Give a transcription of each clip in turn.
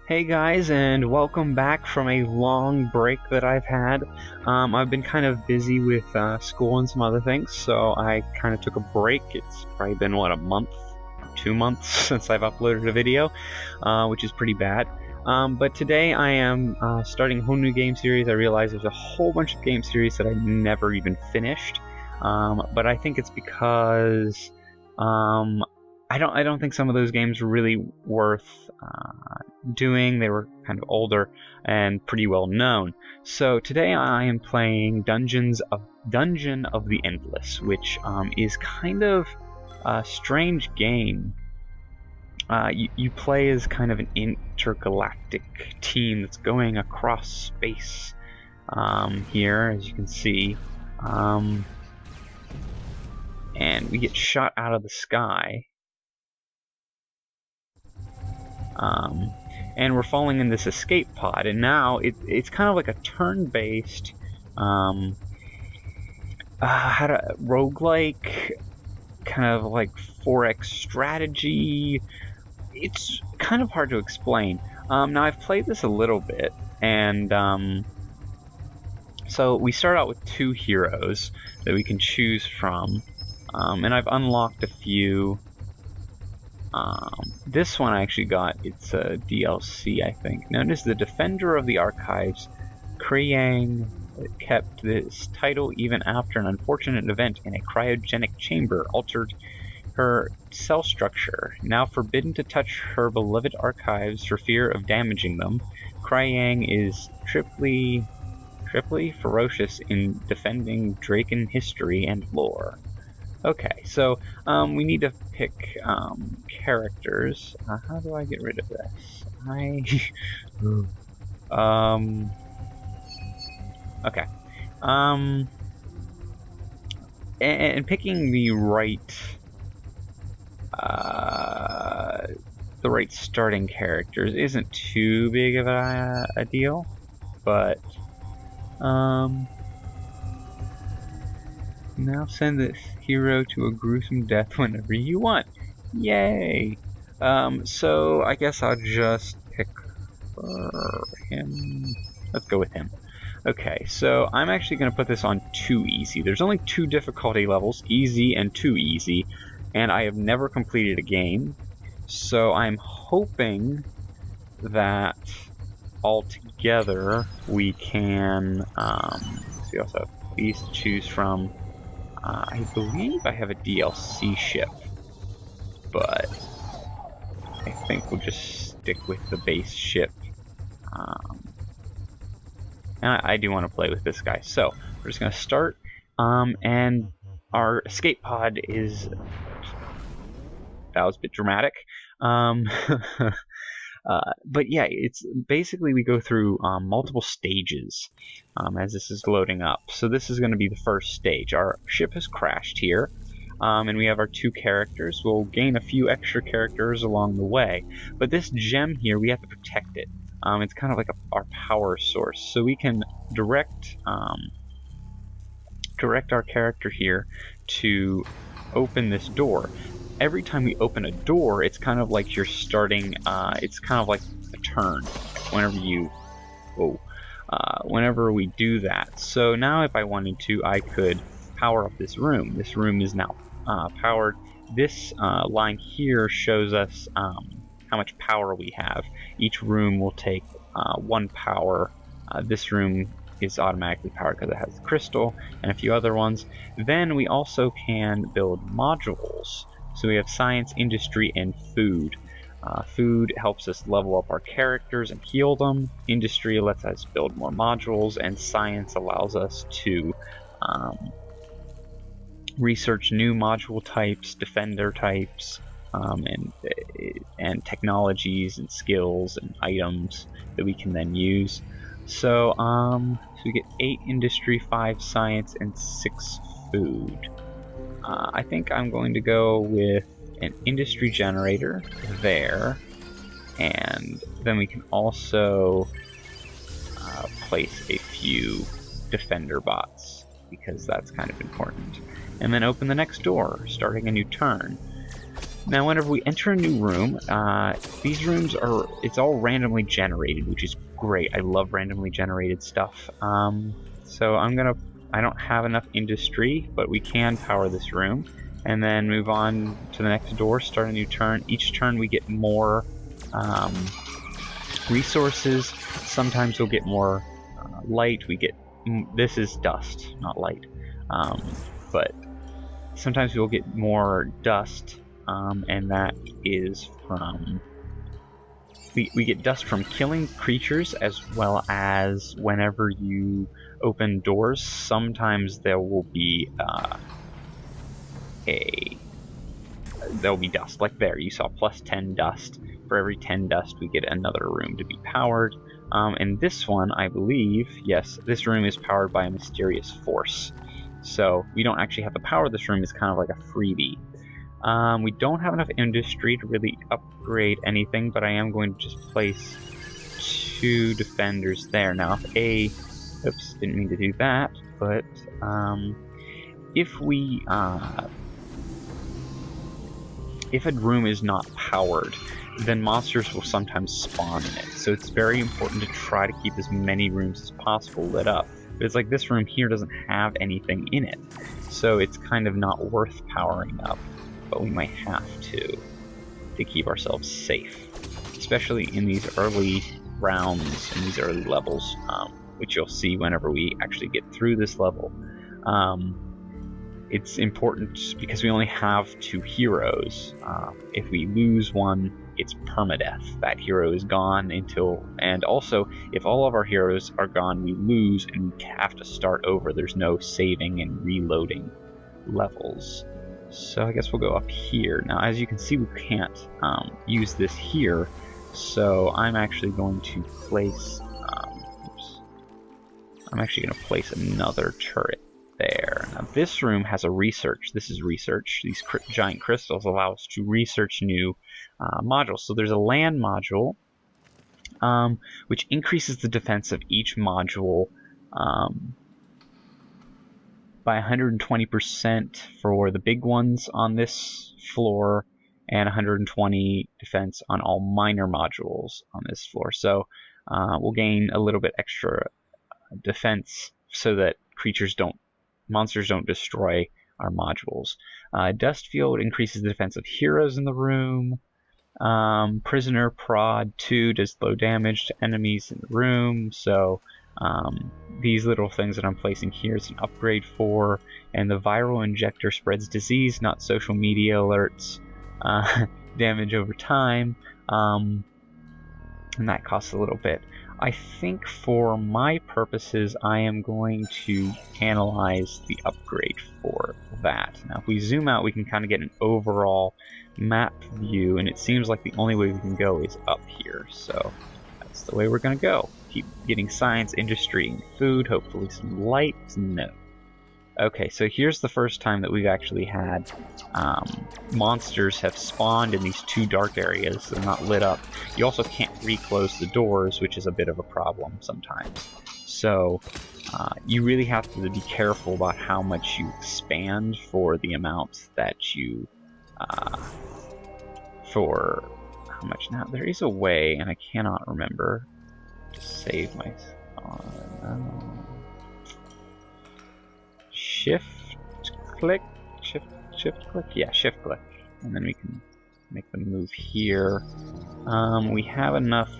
Hey guys, and welcome back from a long break that I've had. I've been kind of busy with school and some other things, so I kind of took a break. It's probably been, a month, 2 months since I've uploaded a video, which is pretty bad. But today I am starting a whole new game series. I realize there's a whole bunch of game series that I never even finished, but I think it's because I don't think some of those games are really worth doing. They were kind of older and pretty well known. So today I am playing Dungeon of the Endless, which is kind of a strange game. You play as kind of an intergalactic team that's going across space here, as you can see. And we get shot out of the sky. And we're falling in this escape pod, and now it's kind of like a turn-based roguelike, kind of like 4X strategy. It's kind of hard to explain. Now I've played this a little bit, and so we start out with 2 heroes that we can choose from, and I've unlocked a few. This one I actually got, it's a DLC, I think. Known as the Defender of the Archives, Kriyang kept this title even after an unfortunate event in a cryogenic chamber altered her cell structure. Now forbidden to touch her beloved archives for fear of damaging them, Kriyang is triply ferocious in defending Draken history and lore. Okay, so we need to pick characters. How do I get rid of this? Okay. And picking the right starting characters isn't too big of a deal, but now send this hero to a gruesome death whenever you want. Yay! So I guess I'll just pick him. Let's go with him. Okay, so I'm actually going to put this on 2 easy. There's only 2 difficulty levels, easy and 2 easy, and I have never completed a game. So I'm hoping that altogether we can see, also have these to choose from. I believe I have a DLC ship, but I think we'll just stick with the base ship. And I do want to play with this guy, so we're just going to start, and our escape pod is... That was a bit dramatic. But yeah, it's basically we go through multiple stages as this is loading up. So this is going to be the first stage. Our ship has crashed here, and we have our 2 characters. We'll gain a few extra characters along the way, but this gem here, we have to protect it. It's kind of like our power source, so we can direct our character here to open this door. Every time we open a door, it's kind of like you're starting, it's kind of like a turn whenever we do that. So now if I wanted to, I could power up this room. This room is now powered. This line here shows us how much power we have. Each room will take 1 power. This room is automatically powered because it has the crystal and a few other ones. Then we also can build modules. So we have science, industry, and food. Food helps us level up our characters and heal them. Industry lets us build more modules, and science allows us to research new module types, defender types, and technologies and skills and items that we can then use. So, so we get 8 industry, 5 science, and 6 food. I think I'm going to go with an industry generator there, and then we can also place a few defender bots, because that's kind of important. And then open the next door, starting a new turn. Now, whenever we enter a new room, these rooms it's all randomly generated, which is great. I love randomly generated stuff. So I don't have enough industry, but we can power this room. And then move on to the next door, start a new turn. Each turn we get more resources. Sometimes we'll get more light. This is dust, not light. But sometimes we'll get more dust, and that is from... We get dust from killing creatures, as well as whenever you open doors, sometimes there will be there'll be dust. Like there, you saw plus 10 dust. For every 10 dust, we get another room to be powered. And this one, I believe, yes, this room is powered by a mysterious force. So we don't actually have the power of this room. It's kind of like a freebie. We don't have enough industry to really upgrade anything, but I am going to just place 2 defenders there. Now, oops, didn't mean to do that, but if a room is not powered, then monsters will sometimes spawn in it. So it's very important to try to keep as many rooms as possible lit up. But it's like this room here doesn't have anything in it, so it's kind of not worth powering up. But we might have to keep ourselves safe, especially in these early rounds, in these early levels, which you'll see whenever we actually get through this level. It's important because we only have 2 heroes. If we lose one, it's permadeath. That hero is gone and also, if all of our heroes are gone, we lose and we have to start over. There's no saving and reloading levels. So I guess we'll go up here. Now, as you can see, we can't use this here, so I'm actually going to place another turret there. Now, this room has a research. This is research. These giant crystals allow us to research new modules. So there's a land module, which increases the defense of each module by 120% for the big ones on this floor, and 120 defense on all minor modules on this floor. So we'll gain a little bit extra defense so that monsters don't destroy our modules. Dust Field increases the defense of heroes in the room. Prisoner Prod 2 does low damage to enemies in the room. So these little things that I'm placing here is an upgrade for. And the Viral Injector spreads disease, not social media alerts. Damage over time. And that costs a little bit. I think for my purposes, I am going to analyze the upgrade for that. Now, if we zoom out, we can kind of get an overall map view, and it seems like the only way we can go is up here. So that's the way we're going to go. Keep getting science, industry, and food, hopefully some light. No. Okay, so here's the first time that we've actually had monsters have spawned in these 2 dark areas. They're not lit up. You also can't reclose the doors, which is a bit of a problem sometimes. So you really have to be careful about how much you expand for the amount that you... for how much now? There is a way, and I cannot remember, to save my... Shift click, yeah, shift click, and then we can make the move here. We have enough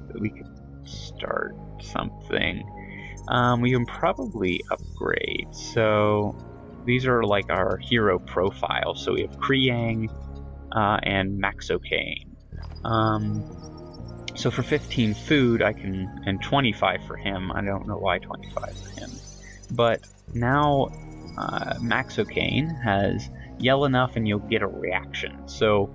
that we could start something. We can probably upgrade. So these are like our hero profile. So we have Kriang and Maxocane. So for 15 food, and 25 for him. I don't know why 25 for him, but now Maxocane has yell enough and you'll get a reaction. So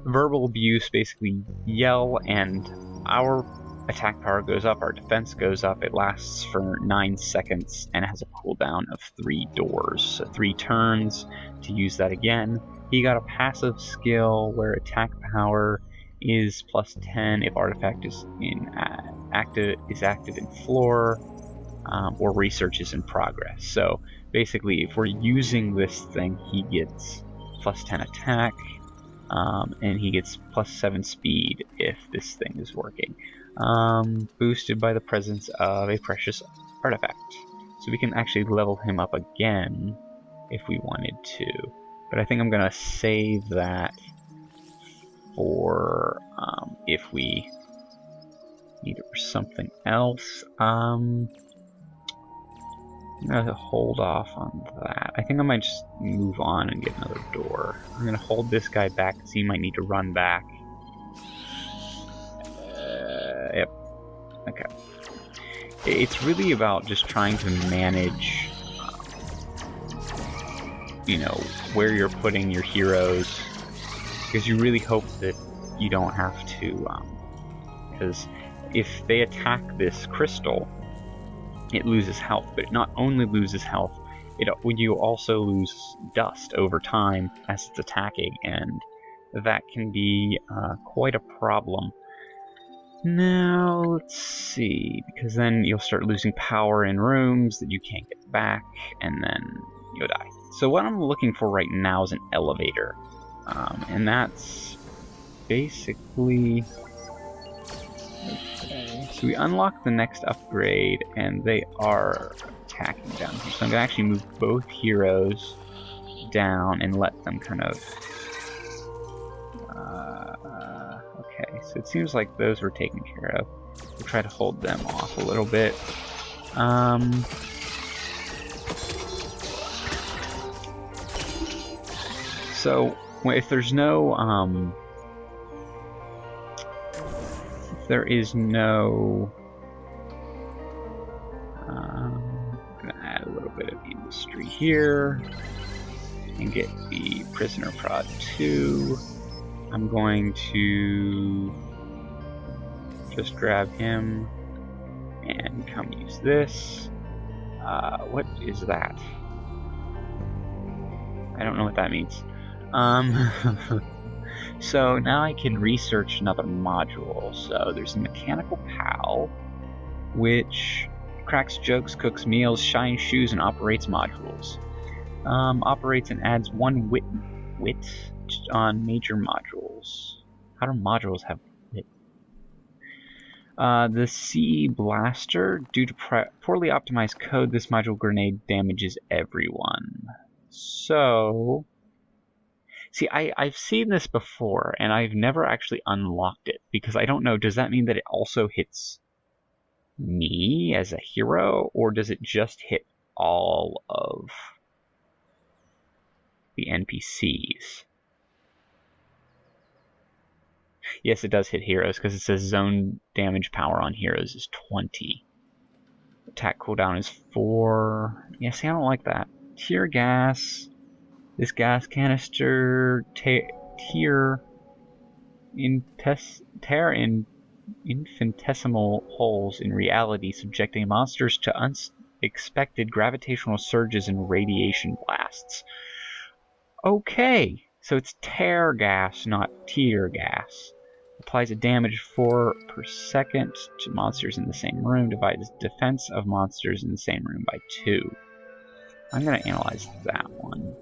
verbal abuse, basically yell and our attack power goes up, our defense goes up. It lasts for 9 seconds and it has a cooldown of 3 doors. So 3 turns to use that again. He got a passive skill where attack power is plus 10 if artifact is active in floor, or research is in progress. So basically, if we're using this thing, he gets plus 10 attack, and he gets +7 speed if this thing is working. Boosted by the presence of a precious artifact. So we can actually level him up again if we wanted to. But I think I'm going to save that for if we need it for something else. I'm going to hold off on that. I think I might just move on and get another door. I'm going to hold this guy back because he might need to run back. Yep. Okay. It's really about just trying to manage, you know, where you're putting your heroes, because you really hope that you don't have to, because if they attack this crystal, it loses health, but it not only loses health, you also lose dust over time as it's attacking, and that can be quite a problem. Now, let's see, because then you'll start losing power in rooms that you can't get back, and then you'll die. So what I'm looking for right now is an elevator, and that's basically... Okay, so we unlock the next upgrade, and they are attacking down here. So I'm going to actually move both heroes down and let them kind of... okay, so it seems like those were taken care of. We'll try to hold them off a little bit. So, if there's no... there is no... I'm going to add a little bit of industry here and get the prisoner prod 2. I'm going to just grab him and come use this. What is that? I don't know what that means. So now I can research another module. So there's a mechanical pal, which cracks jokes, cooks meals, shines shoes, and operates modules. Operates and adds 1 wit on major modules. How do modules have wit? The C Blaster. Due to poorly optimized code, this module grenade damages everyone. So... See, I've seen this before, and I've never actually unlocked it, because I don't know, does that mean that it also hits me as a hero, or does it just hit all of the NPCs? Yes, it does hit heroes, because it says zone damage power on heroes is 20. Attack cooldown is 4. Yeah, see, I don't like that. Tear gas. This gas canister tear infinitesimal holes in reality, subjecting monsters to unexpected gravitational surges and radiation blasts. Okay, so it's tear gas, not tear gas. Applies a damage 4 per second to monsters in the same room. Divides defense of monsters in the same room by 2. I'm going to analyze that one.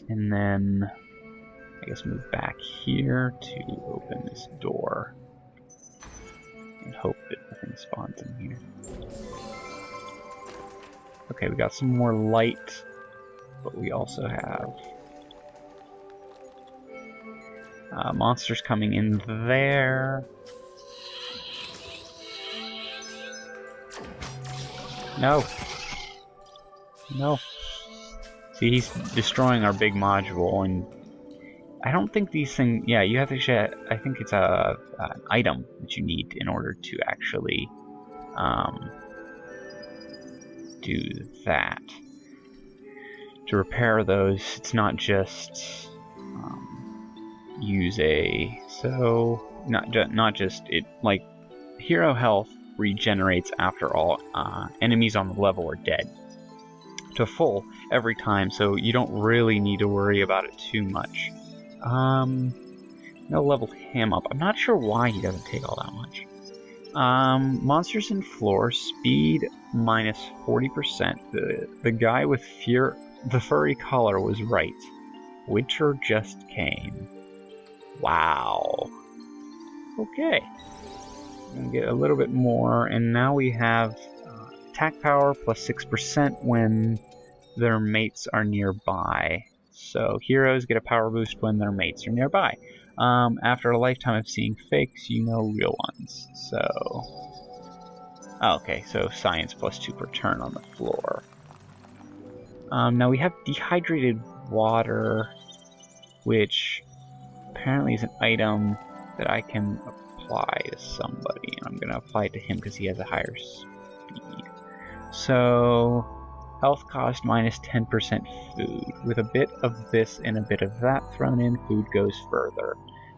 And then, I guess, move back here to open this door. And hope that nothing spawns in here. Okay, we got some more light, but we also have monsters coming in there. No. No. See, he's destroying our big module, and I don't think these things... Yeah, you have to actually... I think it's an item that you need in order to actually do that. To repair those, it's not just use a... So, not just... it like, hero health regenerates after all enemies on the level are dead. To full every time, so you don't really need to worry about it too much. I'm gonna level him up. I'm not sure why he doesn't take all that much. Monsters in floor, speed minus 40%. The guy with the furry collar was right. Winter just came. Wow. Okay. I'm gonna get a little bit more, and now we have attack power plus 6% when their mates are nearby. So heroes get a power boost when their mates are nearby. After a lifetime of seeing fakes, you know real ones. So... okay, so science plus 2 per turn on the floor. Now we have dehydrated water, which apparently is an item that I can apply to somebody. And I'm going to apply it to him because he has a higher speed. So, health cost minus 10% food. With a bit of this and a bit of that thrown in, food goes further.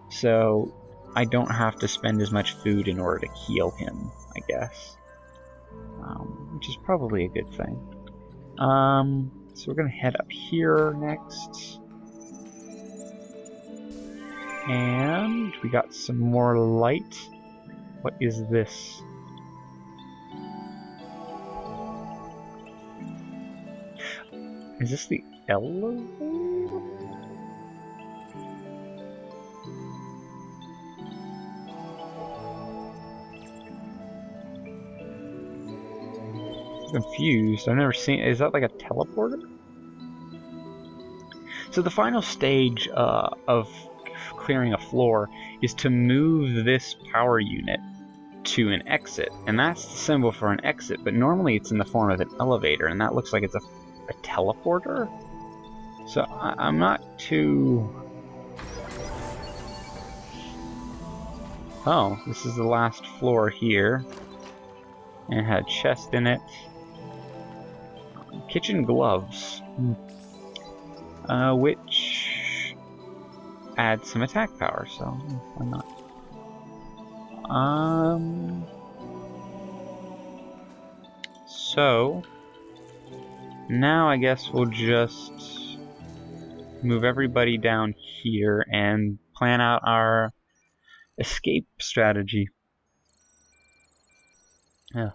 So, I don't have to spend as much food in order to heal him, I guess. Which is probably a good thing. So we're going to head up here next. And we got some more light. What is this? Is this the elevator? Confused. I've never seen. Is that like a teleporter? So the final stage of clearing a floor is to move this power unit to an exit, and that's the symbol for an exit. But normally it's in the form of an elevator, and that looks like it's a teleporter. So I'm not too. Oh, this is the last floor here, and it had a chest in it. Kitchen gloves, which adds some attack power, so why not? So now I guess we'll just move everybody down here and plan out our escape strategy. Yeah.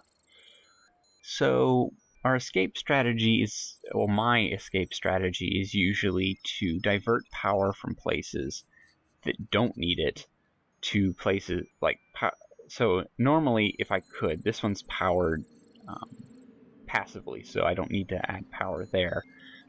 So our escape strategy is, well, my escape strategy is usually to divert power from places that don't need it to places like, so normally if I could, this one's powered passively, so I don't need to add power there,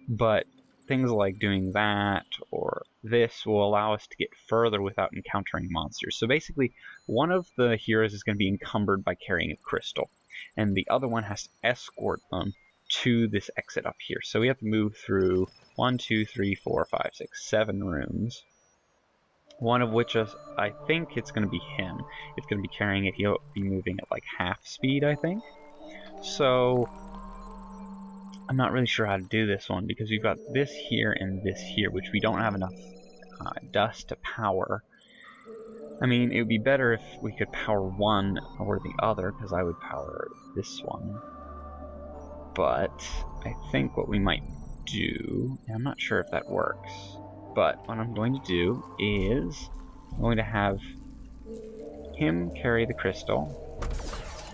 but things like doing that or this will allow us to get further without encountering monsters. So basically, one of the heroes is going to be encumbered by carrying a crystal, and the other one has to escort them to this exit up here. So we have to move through 1, 2, 3, 4, 5, 6, 7 rooms. One of which is, I think it's going to be him. It's going to be carrying it. He'll be moving at like half speed, I think. So I'm not really sure how to do this one because we've got this here and this here, which we don't have enough dust to power. I mean, it would be better if we could power one or the other, because I would power this one. But I think what we might do, and I'm not sure if that works, but what I'm going to do is I'm going to have him carry the crystal.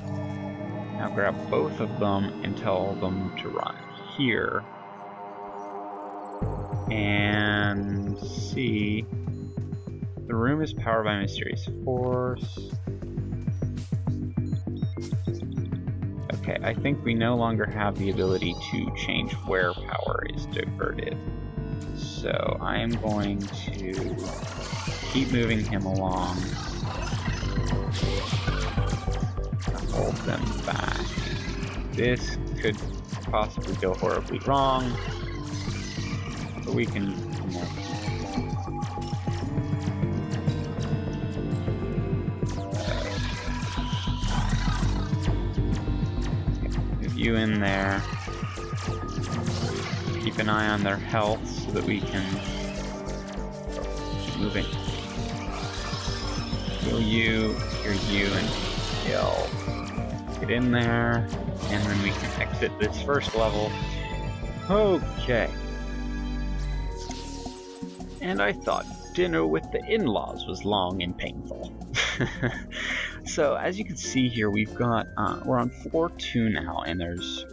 Now grab both of them and tell them to run here. And see. The room is powered by a mysterious force. Okay, I think we no longer have the ability to change where power is diverted. So I am going to keep moving him along. Hold them back. This could possibly go horribly wrong, but we can, move you in there. Keep an eye on their health so that we can keep moving. Heal you, and heal. Get in there, and then we can exit this first level. Okay. And I thought dinner with the in-laws was long and painful. So as you can see here, we've got we're on floor 2 now, and there's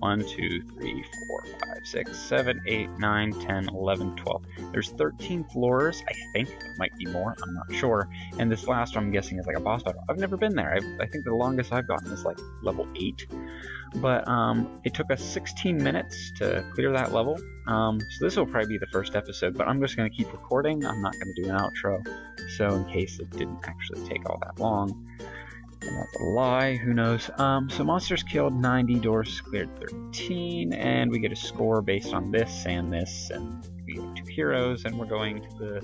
1, 2, 3, 4, 5, 6, 7, 8, 9, 10, 11, 12. There's 13 floors, I think. There might be more, I'm not sure. And this last one I'm guessing is like a boss battle. I've never been there. I think the longest I've gotten is like level 8. But it took us 16 minutes to clear that level. So this will probably be the first episode, but I'm just going to keep recording. I'm not going to do an outro. So in case it didn't actually take all that long. And that's a lie, who knows. So monsters killed 90, doors cleared 13, and we get a score based on this, and we get 2 heroes, and we're going to the